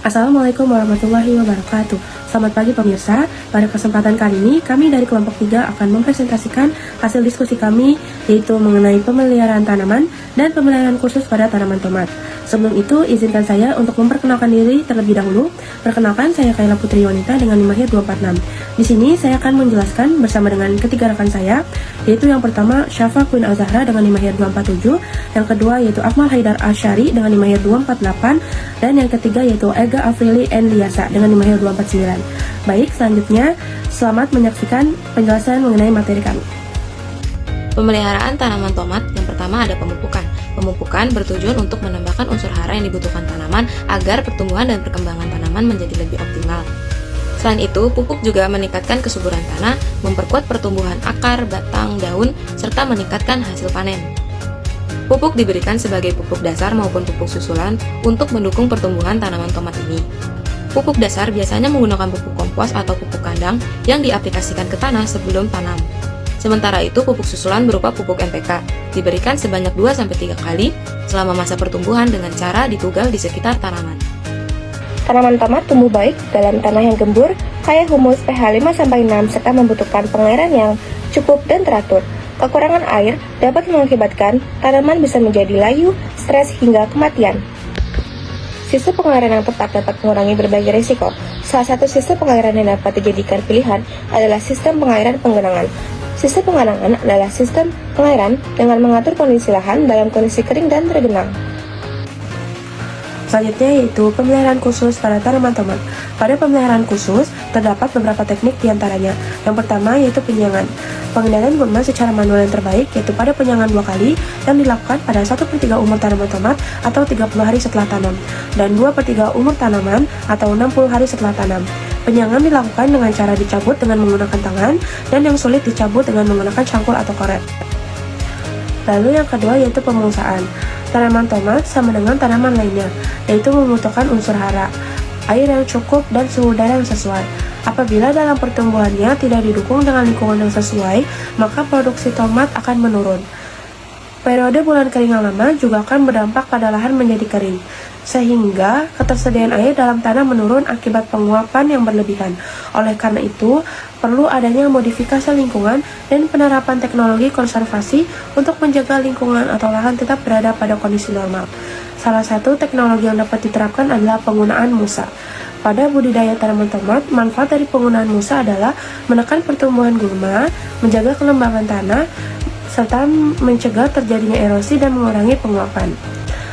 Assalamualaikum warahmatullahi wabarakatuh. Selamat pagi pemirsa. Pada kesempatan kali ini, kami dari kelompok 3 akan mempresentasikan hasil diskusi kami, yaitu mengenai pemeliharaan tanaman dan pemeliharaan khusus pada tanaman tomat. Sebelum itu, izinkan saya untuk memperkenalkan diri terlebih dahulu. Perkenalkan, saya Kayla Putri Wanita dengan NIM 246. Di sini, saya akan menjelaskan bersama dengan ketiga rekan saya, yaitu yang pertama, Syafa Queen Al-Zahra dengan NIM 247, yang kedua yaitu Akmal Haidar Asyari dengan NIM 248, dan yang ketiga yaitu Ega Afrili Liasa dengan NIM 249. Baik, selanjutnya, selamat menyaksikan penjelasan mengenai materi kami. Pemeliharaan tanaman tomat, yang pertama ada pemupukan. Pemupukan bertujuan untuk menambahkan unsur hara yang dibutuhkan tanaman agar pertumbuhan dan perkembangan tanaman menjadi lebih optimal. Selain itu, pupuk juga meningkatkan kesuburan tanah, memperkuat pertumbuhan akar, batang, daun, serta meningkatkan hasil panen. Pupuk diberikan sebagai pupuk dasar maupun pupuk susulan untuk mendukung pertumbuhan tanaman tomat ini. Pupuk dasar biasanya menggunakan pupuk kompos atau pupuk kandang yang diaplikasikan ke tanah sebelum tanam. Sementara itu, pupuk susulan berupa pupuk NPK, diberikan sebanyak 2-3 kali selama masa pertumbuhan dengan cara ditugal di sekitar tanaman. Tanaman tomat tumbuh baik dalam tanah yang gembur, kaya humus pH 5-6, serta membutuhkan pengairan yang cukup dan teratur. Kekurangan air dapat mengakibatkan tanaman bisa menjadi layu, stres, hingga kematian. Sistem pengairan yang tepat dapat mengurangi berbagai risiko. Salah satu sistem pengairan yang dapat dijadikan pilihan adalah sistem pengairan penggenangan. Sistem penggenangan adalah sistem pengairan dengan mengatur kondisi lahan dalam kondisi kering dan tergenang. Selanjutnya yaitu pemeliharaan khusus pada tanaman tomat. Pada pemeliharaan khusus, terdapat beberapa teknik diantaranya. Yang pertama yaitu penyiangan. Pengendalian gulma secara manual yang terbaik yaitu pada penyiangan 2 kali yang dilakukan pada 1/3 umur tanaman tomat atau 30 hari setelah tanam, dan 2/3 umur tanaman atau 60 hari setelah tanam. Penyiangan dilakukan dengan cara dicabut dengan menggunakan tangan, dan yang sulit dicabut dengan menggunakan cangkul atau koret. Lalu yang kedua yaitu pemulsaan. Tanaman tomat sama dengan tanaman lainnya, yaitu membutuhkan unsur hara, air yang cukup, dan suhu udara yang sesuai. Apabila dalam pertumbuhannya tidak didukung dengan lingkungan yang sesuai, maka produksi tomat akan menurun. Periode bulan kering yang lama juga akan berdampak pada lahan menjadi kering, sehingga ketersediaan air dalam tanah menurun akibat penguapan yang berlebihan. Oleh karena itu, perlu adanya modifikasi lingkungan dan penerapan teknologi konservasi untuk menjaga lingkungan atau lahan tetap berada pada kondisi normal. Salah satu teknologi yang dapat diterapkan adalah penggunaan musa. Pada budidaya tanaman tomat, manfaat dari penggunaan musa adalah menekan pertumbuhan gulma, menjaga kelembaban tanah, serta mencegah terjadinya erosi dan mengurangi penguapan.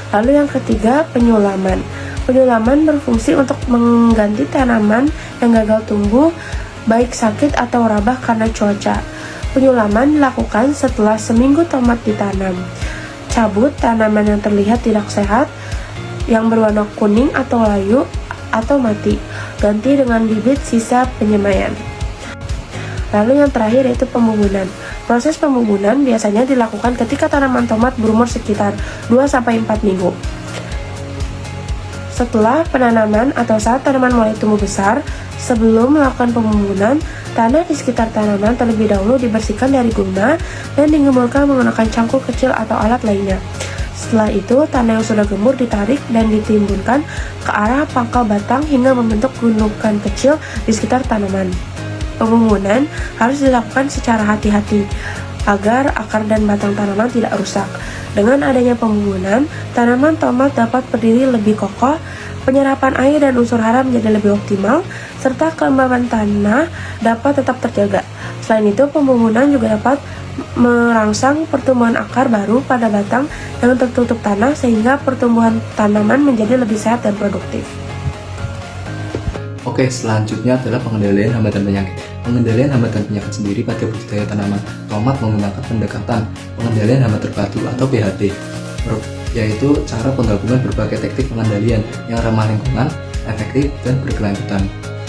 Lalu yang ketiga, penyulaman. Penyulaman berfungsi untuk mengganti tanaman yang gagal tumbuh, baik sakit atau rabah karena cuaca. Penyulaman dilakukan setelah seminggu tomat ditanam. Cabut tanaman yang terlihat tidak sehat, yang berwarna kuning atau layu, atau mati. Ganti dengan bibit sisa penyemaian. Lalu yang terakhir yaitu pembubunan. Proses pembubunan biasanya dilakukan ketika tanaman tomat berumur sekitar 2-4 minggu. Setelah penanaman atau saat tanaman mulai tumbuh besar, sebelum melakukan pembubunan, tanah di sekitar tanaman terlebih dahulu dibersihkan dari gulma dan digemburkan menggunakan cangkul kecil atau alat lainnya. Setelah itu, tanah yang sudah gembur ditarik dan ditimbunkan ke arah pangkal batang hingga membentuk gundukan kecil di sekitar tanaman. Pembubunan harus dilakukan secara hati-hati agar akar dan batang tanaman tidak rusak. Dengan adanya pembubunan, tanaman tomat dapat berdiri lebih kokoh, penyerapan air dan unsur hara menjadi lebih optimal, serta kelembaban tanah dapat tetap terjaga. Selain itu, pembubunan juga dapat merangsang pertumbuhan akar baru pada batang yang tertutup tanah sehingga pertumbuhan tanaman menjadi lebih sehat dan produktif. Oke, selanjutnya adalah pengendalian hambatan penyakit. Pengendalian hambatan penyakit sendiri pada budidaya tanaman tomat menggunakan pendekatan pengendalian hambatan batu atau PHT, yaitu cara penggabungan berbagai teknik pengendalian yang ramah lingkungan, efektif, dan berkelanjutan.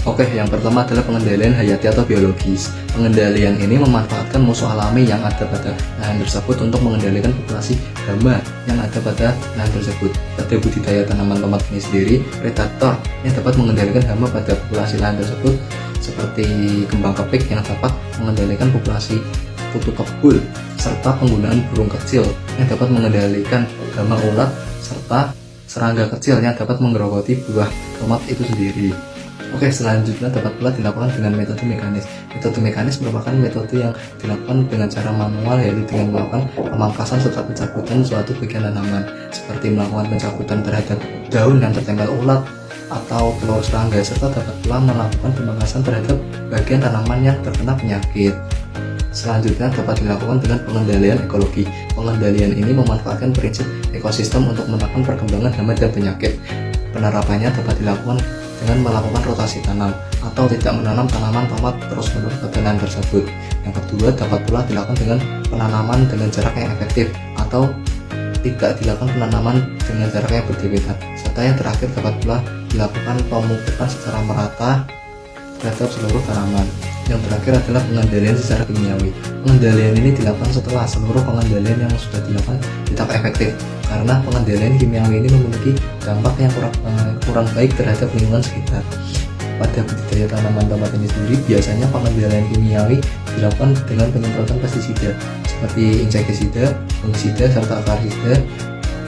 Oke, yang pertama adalah pengendalian hayati atau biologis. Pengendalian ini memanfaatkan musuh alami yang ada pada lahan tersebut untuk mengendalikan populasi hama yang ada pada lahan tersebut. Pada budidaya tanaman tomat ini sendiri, predator yang dapat mengendalikan hama pada populasi lahan tersebut seperti kembang kepik yang dapat mengendalikan populasi kutu kebul, serta penggunaan burung kecil yang dapat mengendalikan hama ulat serta serangga kecil yang dapat menggerogoti buah tomat itu sendiri. Oke, selanjutnya dapat pula dilakukan dengan metode mekanis. Metode mekanis merupakan metode yang dilakukan dengan cara manual, yaitu dengan melakukan pemangkasan serta pencabutan suatu bagian tanaman, seperti melakukan pencabutan terhadap daun yang tertempel ulat atau telur serangga, serta dapat pula melakukan pemangkasan terhadap bagian tanaman yang terkena penyakit. Selanjutnya dapat dilakukan dengan pengendalian ekologi. Pengendalian ini memanfaatkan prinsip ekosistem untuk menekan perkembangan hama dan penyakit. Penerapannya dapat dilakukan dengan melakukan rotasi tanam atau tidak menanam tanaman tomat terus-menerus ke tanah tersebut. Yang kedua, dapat pula dilakukan dengan penanaman dengan jarak yang efektif atau tidak dilakukan penanaman dengan jarak yang berbeda. Serta yang terakhir, dapat pula dilakukan pemupukan secara merata terhadap seluruh tanaman. Yang terakhir adalah pengendalian secara kimiawi. Pengendalian ini dilakukan setelah seluruh pengendalian yang sudah dilakukan tetap efektif, karena pengendalian kimiawi ini memiliki dampak yang kurang baik terhadap lingkungan sekitar. Pada budidaya tanaman tomat ini sendiri, biasanya pengendalian kimiawi dilakukan dengan penyemprotan pestisida seperti insektisida, fungisida, serta akarisida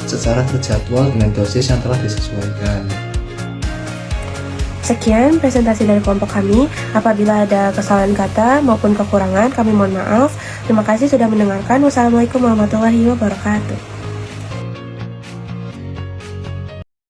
secara terjadwal dengan dosis yang telah disesuaikan. Sekian presentasi dari kelompok kami. Apabila ada kesalahan kata maupun kekurangan, kami mohon maaf. Terima kasih sudah mendengarkan. Wassalamualaikum warahmatullahi wabarakatuh.